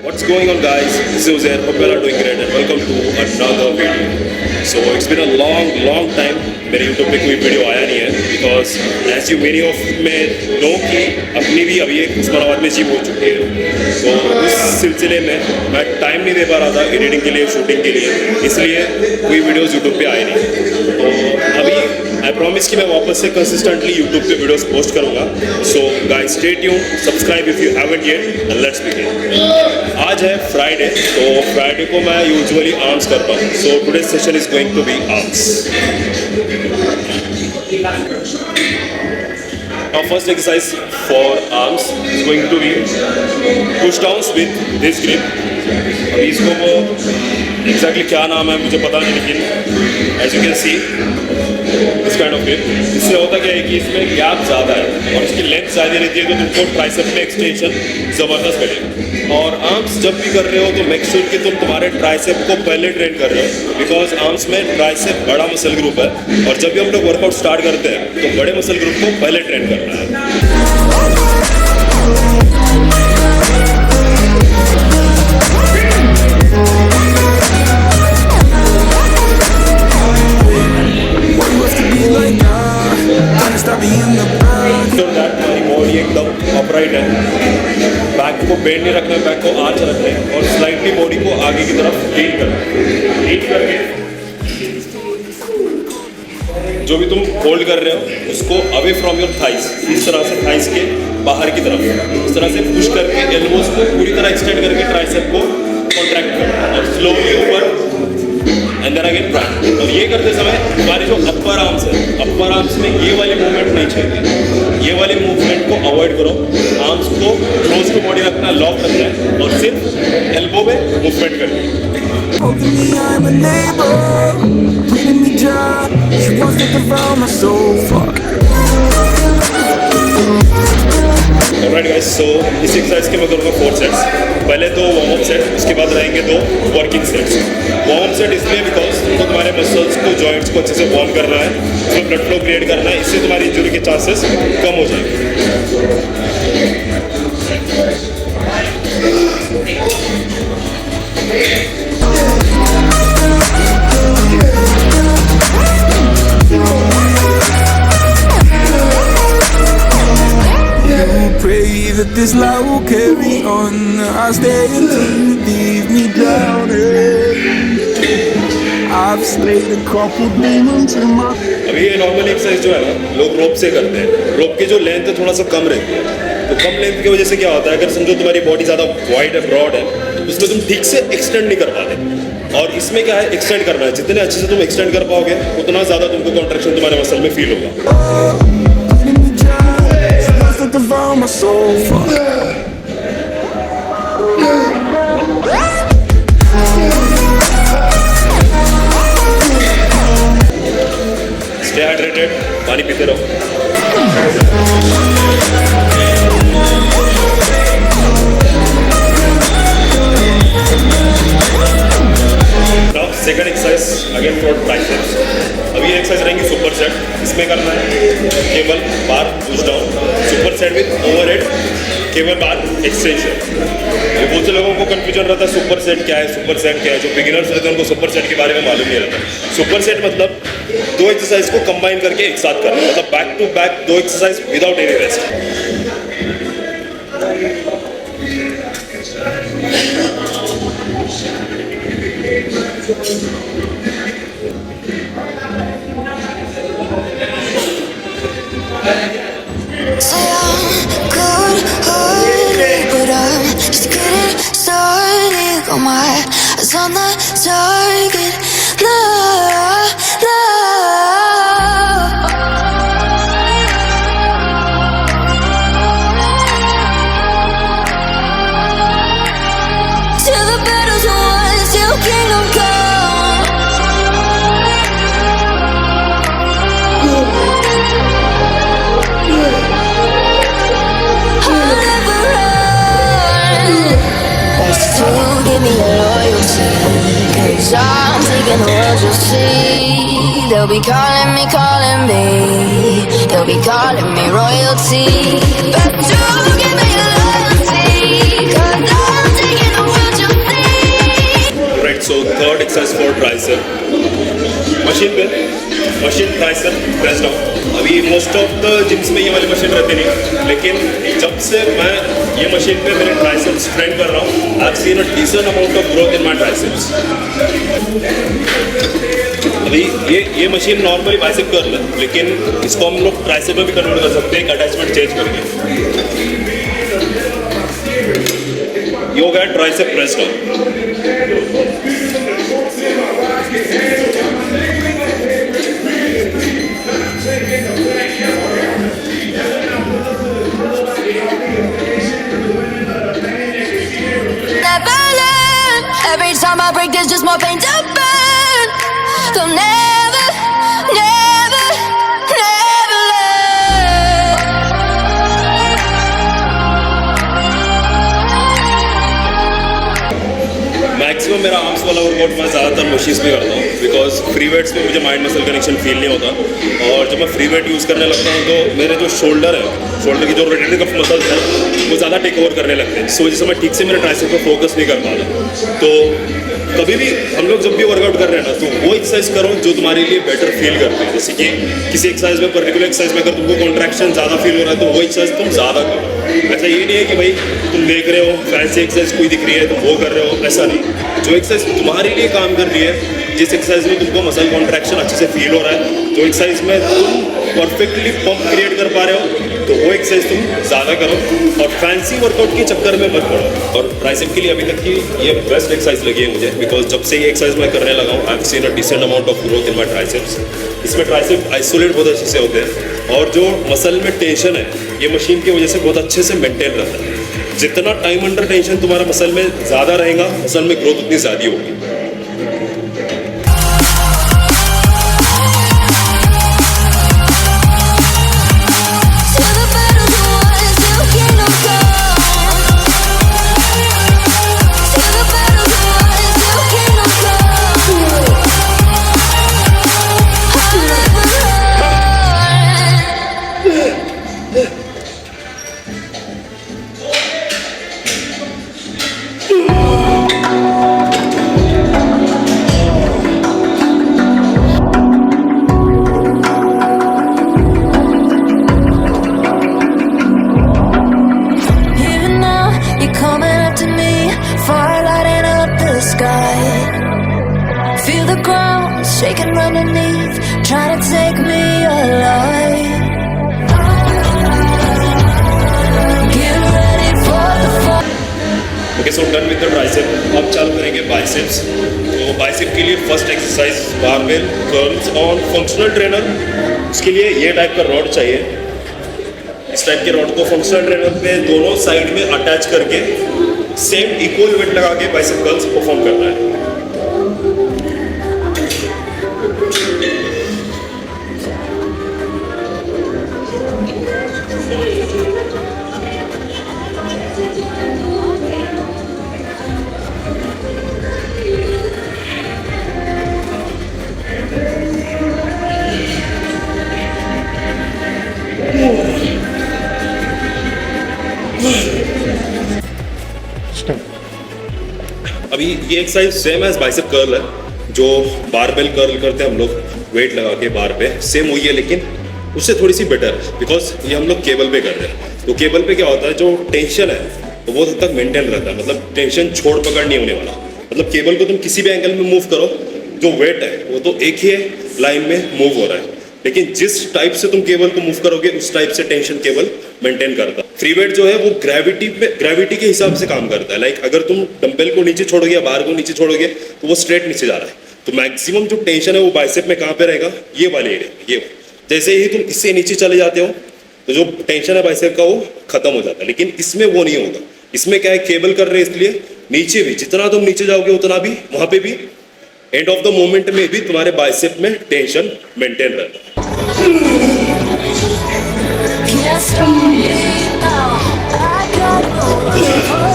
What's going on, guys? This is Uzair. Hope you are doing great and welcome to another video. So it's been a long time मेरे YouTube पे कोई video आया नहीं है because as you many of में know कि अपनी भी अभी एक उस्मानाबाद में जिम हो चुकी है, तो उस सिलसिले में मैं टाइम नहीं दे पा रहा था एडिटिंग के लिए, शूटिंग के लिए, इसलिए कोई वीडियोस YouTube पे आए नहीं। तो अभी आई प्रॉमिस कि मैं वापस से कंसिस्टेंटली YouTube पे वीडियोस पोस्ट करूँगा। So guys stay tune, subscribe if you haven't yet and let's begin. आज है फ्राइडे, तो फ्राइडे को मैं यूजुअली आर्म्स करता हूँ। So today session is going to be arms. Our first exercise for arms is going to be push downs with this grip. अभी इसको वो exactly क्या नाम है मुझे पता नहीं, लेकिन as you can see this kind of grip, इससे होता क्या है कि इसमें गैप ज़्यादा है और इसकी लेंथ ज़्यादा रहती है, तो तुमको ट्राइसेप में एक्सटेंशन ज़बरदस्त मिलेगा। और आर्म्स जब भी कर रहे हो तो मेक श्योर कि तुम तुम्हारे ट्राइसेप को पहले ट्रेन कर रहे हो, बिकॉज आर्म्स में ट्राइसेप बड़ा मसल ग्रुप है और जब भी हम लोग वर्कआउट स्टार्ट करते हैं तो बड़े मसल ग्रुप को पहले ट्रेन करना है। बॉडी एकदम अपराइट है, बैक को बेंड नहीं रखना है, बैक को आर्च रखना है और स्लाइटली बॉडी को आगे की तरफ लीन करना है। लीन करके जो भी तुम होल्ड कर रहे हो उसको अवे फ्रॉम योर थाइस, इस तरह से थाइस के बाहर की तरफ इस तरह से पुश करके एल्बोज को पूरी तरह एक्सटेंड करके ट्राइसेप को कॉन्ट्रैक्ट करना और स्लोली ऊपर एंड देन अगेन बैक। और ये करते समय हमारे जो अपर आर्म्स है, अपर आर्म्स में ये वाली मूवमेंट नहीं चाहिए, ये वाली मूवमेंट को अवॉइड करो। आर्म्स को क्लोज टू बॉडी रखना, लॉक रखना है और सिर्फ एल्बो में मूवमेंट करनी है। Alright guys, so इस एक्सरसाइज के मैं करूँगा 4 सेट्स। पहले 2 वार्म अप सेट, उसके बाद रहेंगे 2 working sets. Warm up set इसलिए बिकॉज तुमको तुम्हारे मसल्स को, जॉइंट्स को अच्छे से वार्म करना है, उसमें ब्लड फ्लो क्रिएट करना है, इससे तुम्हारी इंजरी के चांसेस कम हो जाएंगे। Pray that this light will carry on. I stay until you leave me drowning. I've slayed a couple demons in my. अभी ये नॉर्मल एक्सरसाइज जो है ना लोग रोप से करते हैं। रोप की जो लेंथ है थोड़ा सा कम रहती है, तो कम लेंथ की वजह से क्या होता है, अगर समझो तुम्हारी बॉडी ज़्यादा वाइड है, ब्रॉड है, तो उसमें तुम ठीक से एक्सटेंड नहीं कर पाते। और इसमें क्या है, एक्सटेंड करना है। जितने अच्छे से तुम एक्सटेंड कर पाओगे उतना ज़्यादा तुमको कॉन्ट्रैक्शन तुम्हारे मसल में फील होगा। Devour my soul. Stay hydrated, पानी पीते रहो। Now second exercise again for triceps. अभी ये एक्सरसाइज रहेंगी सुपर सेट। इसमें करना है cable bar push down, super set with overhead cable bar extension. ये बहुत से लोगों को कंफ्यूजन रहता है सुपर सेट क्या है, सुपर सेट क्या है। जो बिगिनर्स रहते हैं उनको सुपर सेट के बारे में मालूम नहीं रहता। सुपर सेट मतलब 2 एक्सरसाइज को कंबाइन करके एक साथ करना, मतलब back to back 2 exercise without any rest. Say I'm good-hearted, but I'm just getting started. Got my eyes on the target. No, no. Till the battle's won, till kingdom come. Give me your loyalty, 'cause I'm taking the world, you'll see. They'll be calling me. They'll be calling me royalty. But you give me your loyalty, 'cause I'm taking the world. Tricep machine पे, machine tricep press down. अभी most of the gyms में ये वाली machine रहती नहीं, लेकिन जब से मैं ये मशीन पे मेरे ट्राइसेप्स ट्रेन कर रहा हूँ, I have seen a decent amount of growth in my triceps. अभी ये मशीन नॉर्मली बाइसेप कर्ल है, लेकिन इसको हम लोग ट्राइसेप में भी कन्वर्ट कर सकते हैं एक अटैचमेंट चेंज करके। ये हो गया tricep press down. Never learn. Every time I break, there's just more pain to burn. They'll never, never, never learn. Maximum मेरा आर्म्स वाला वर्कआउट मैं ज़्यादातर मशीन्स में करता हूँ, बिकॉज फ्री वेट्स में मुझे माइंड मसल कनेक्शन फील नहीं होता। और जब मैं फ्री वेट यूज़ करने लगता हूँ तो मेरे जो शोल्डर है, शोल्डर की जो रोटेटिंग कफ मसल्स है वो ज़्यादा टेक ओवर करने लगते हैं। इस वजह से मैं ठीक से मेरे ट्राइसेप पे फोकस नहीं कर पाता। तो कभी भी हम लोग जब भी वर्कआउट कर रहे हैं ना, तो वो एक्सरसाइज करो जो तुम्हारे लिए बेटर फील करते हैं। जैसे कि किसी एक्सरसाइज में, पर्टिकुलर एक्सरसाइज में अगर तुमको कॉन्ट्रैक्शन ज़्यादा फील हो रहा है तो वो एक्सरसाइज तुम ज़्यादा करो। ऐसा ये नहीं है कि भाई तुम देख रहे हो फैंसी एक्सरसाइज कोई दिख रही है तो वो कर रहे हो, ऐसा नहीं। जो एक्सरसाइज तुम्हारे लिए काम कर रही है, जिस एक्सरसाइज में तुमको मसल कॉन्ट्रैक्शन अच्छे से फील हो रहा है, जो एक्सरसाइज में तुम परफेक्टली पंप क्रिएट कर पा रहे हो, तो वो एक्सरसाइज तुम ज़्यादा करो और फैंसी वर्कआउट के चक्कर में मत पड़ो। और ट्राइसेप के लिए अभी तक की ये बेस्ट एक्सरसाइज लगी है मुझे, बिकॉज जब से ये एक्सरसाइज मैं करने लगा हूँ, I have seen a decent amount of growth in my triceps. इसमें ट्राइसेप आइसोलेट बहुत अच्छे से होते हैं और जो मसल में टेंशन है, ये मशीन की वजह से बहुत अच्छे से मेंटेन रहता है। जितना टाइम अंडर टेंशन तुम्हारा मसल में ज़्यादा रहेगा, मसल में ग्रोथ उतनी ज़्यादा होगी। Shaking underneath, trying to take me alive. Get ready for the fall. Okay, so done with the tricep. अब चालू करेंगे बाइसेप्स। तो बाइसेप के लिए first exercise barbell curls on functional trainer. उसके लिए ये टाइप का रॉड चाहिए। इस टाइप के रॉड को फंक्शनल ट्रेनर पे दोनों साइड में अटैच करके सेम इक्वल वेट लगा के बाइसेप कर्ल्स परफॉर्म करना है। अभी ये exercise same as bicep curl है, जो बारबेल कर्ल करते हैं हम लोग वेट लगा के बार पे, सेम वही है, लेकिन उससे थोड़ी सी बेटर है बिकॉज ये हम लोग केबल पे कर रहे हैं। तो केबल पे क्या होता है, जो टेंशन है वो बहुत हद तक मेंटेन रहता है, मतलब टेंशन छोड़ पकड़ नहीं होने वाला। मतलब केबल को तुम किसी भी एंगल में मूव करो, जो वेट है वो तो एक ही लाइन में मूव हो रहा है, लेकिन जिस टाइप से तुम केबल को मूव करोगे उस टाइप से टेंशन केबल मेंटेन करता है। फ्री वेट जो है वो ग्रेविटी के हिसाब से काम करता है। लाइक अगर तुम डंबल को नीचे छोड़ोगे या बार को नीचे छोड़ोगे तो वो स्ट्रेट नीचे जा रहा है। तो मैक्सिमम जो टेंशन है वो बाइसेप में कहाँ पे रहेगा, ये वाले एरिया, ये जैसे ही तुम इससे नीचे चले जाते हो तो जो टेंशन है बाइसेप का वो खत्म हो जाता है, लेकिन इसमें वो नहीं होगा। इसमें क्या है, केबल कर रहे हैं इसलिए नीचे भी जितना तुम नीचे जाओगे उतना भी वहां पे भी एंड ऑफ द मोमेंट में भी तुम्हारे बाइसेप में टेंशन मेंटेन रहता है। Can't stop me now. I got no river.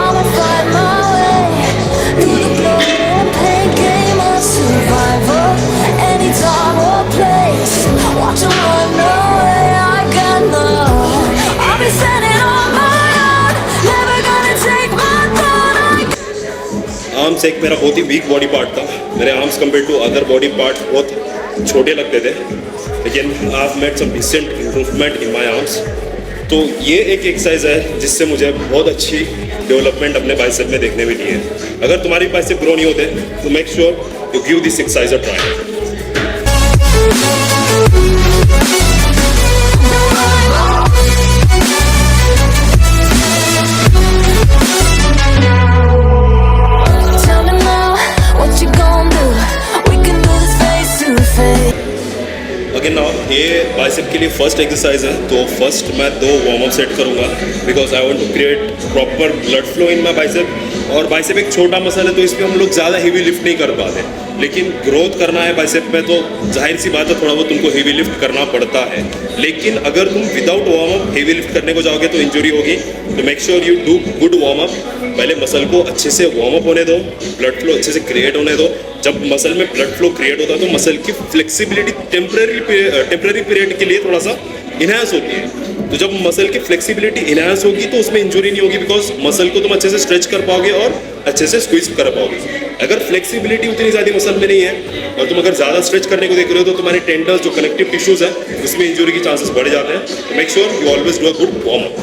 I'ma find my way through the blood and pain. Game of survival. Anytime or place. Watch 'em run away. I got none. I'll be standing on my own. Never gonna take my throne. Arms एक मेरा बहुत ही weak body part था। मेरे arms compare to other body part बहुत छोटे लगते थे, लेकिन I have made some decent improvement in my arms. तो ये एक एक्सरसाइज है जिससे मुझे बहुत अच्छी डेवलपमेंट अपने बाइसेप में देखने मिली है। अगर तुम्हारी बाइसेप ग्रो नहीं होते तो make sure you give this exercise a try. Again now ये बाइसेप के लिए फर्स्ट एक्सरसाइज है, तो फर्स्ट मैं 2 वार्म अप सेट करूंगा because I want to create proper blood flow in my bicep. और बाइसेप एक छोटा मसल है तो इसमें हम लोग ज़्यादा हेवी लिफ्ट नहीं कर पाते, लेकिन ग्रोथ करना है बाइसेप में तो जाहिर सी बात है थोड़ा बहुत तुमको हेवी लिफ्ट करना पड़ता है। लेकिन अगर तुम without warm up heavy lift करने को जाओगे तो इंजरी होगी। तो make sure you do good warm up. पहले मसल को अच्छे से वार्म अप होने दो, ब्लड फ्लो अच्छे से क्रिएट होने दो। जब मसल में ब्लड फ्लो क्रिएट होता है तो मसल की फ्लेक्सिबिलिटी टेम्पररी पीरियड के लिए थोड़ा सा इनहांस होती है। तो जब मसल की फ्लेक्सिबिलिटी इनहांस होगी तो उसमें इंजरी नहीं होगी, बिकॉज मसल को तुम अच्छे से स्ट्रेच कर पाओगे और अच्छे से स्क्वीज कर पाओगे। अगर फ्लेक्सिबिलिटी उतनी ज़्यादा मसल में नहीं है और तुम अगर ज़्यादा स्ट्रेच करने को देख रहे हो तो तुम्हारे टेंडल्स जो कनेक्टिव टिश्यूज है उसमें इंजरी के चांसेस बढ़ जाते हैं। तो make sure you always do a good warm up.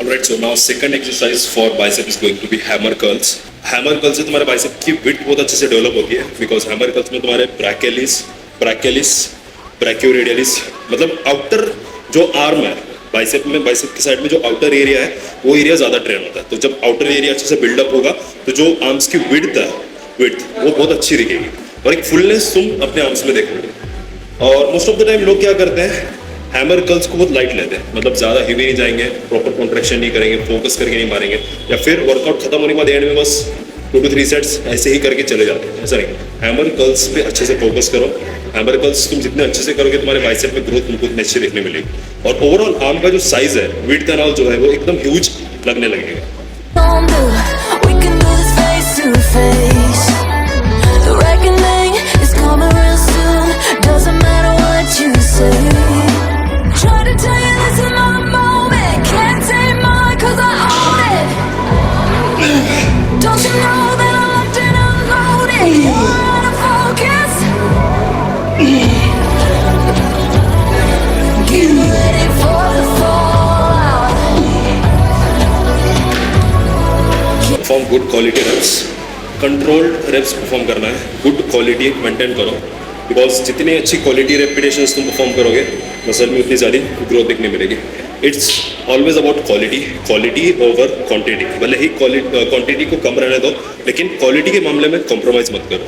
Alright, so now second exercise for bicep is going to be hammer curls. Hammer curls से तुम्हारे बाइसेप की विड्थ बहुत अच्छे से डेवलप होगी है, बिकॉज हैमर कर्ल्स में तुम्हारे ब्रैकियोरेडियलिस मतलब आउटर जो आर्म है बाइसेप में, बाइसेप की साइड में जो आउटर एरिया है वो एरिया ज़्यादा ट्रेन होता है। तो जब आउटर एरिया अच्छे से बिल्डअप होगा तो जो आर्म्स की विड्थ है वो बहुत अच्छी दिखेगी और एक फुलनेस तुम अपने आर्म्स में देखोगे। और मोस्ट ऑफ द टाइम लोग क्या करते हैं, हैमर कर्ल्स को बहुत लाइट लेते हैं, मतलब ज़्यादा हेवी नहीं जाएंगे, प्रॉपर कॉन्ट्रैक्शन नहीं करेंगे, फोकस करके नहीं मारेंगे, या फिर वर्कआउट खत्म होने के बाद एंड में बस 2 to 3 सेट्स ऐसे ही करके चले जाते हैं। ऐसा नहीं, हैमर कर्ल्स पे अच्छे से फोकस करो। हैमर कर्ल्स तुम जितने अच्छे से करोगे तुम्हारे बाइसेप में ग्रोथ तुमको उतनी अच्छी देखने मिलेगी और ओवरऑल आर्म का जो साइज है, विड्थ एंड ऑल जो है वो एकदम ह्यूज लगने लगेगा। Perform good quality reps, controlled reps perform करना है, गुड क्वालिटी मेंटेन करो, बिकॉज जितनी अच्छी क्वालिटी रेपिटेशंस तुम परफॉर्म करोगे मसल में उतनी ज़्यादा ग्रोथ देखने मिलेगी। It's always about quality over quantity. भले ही क्वांटिटी को कम रहने दो, लेकिन क्वालिटी के मामले में कॉम्प्रोमाइज़ मत करो।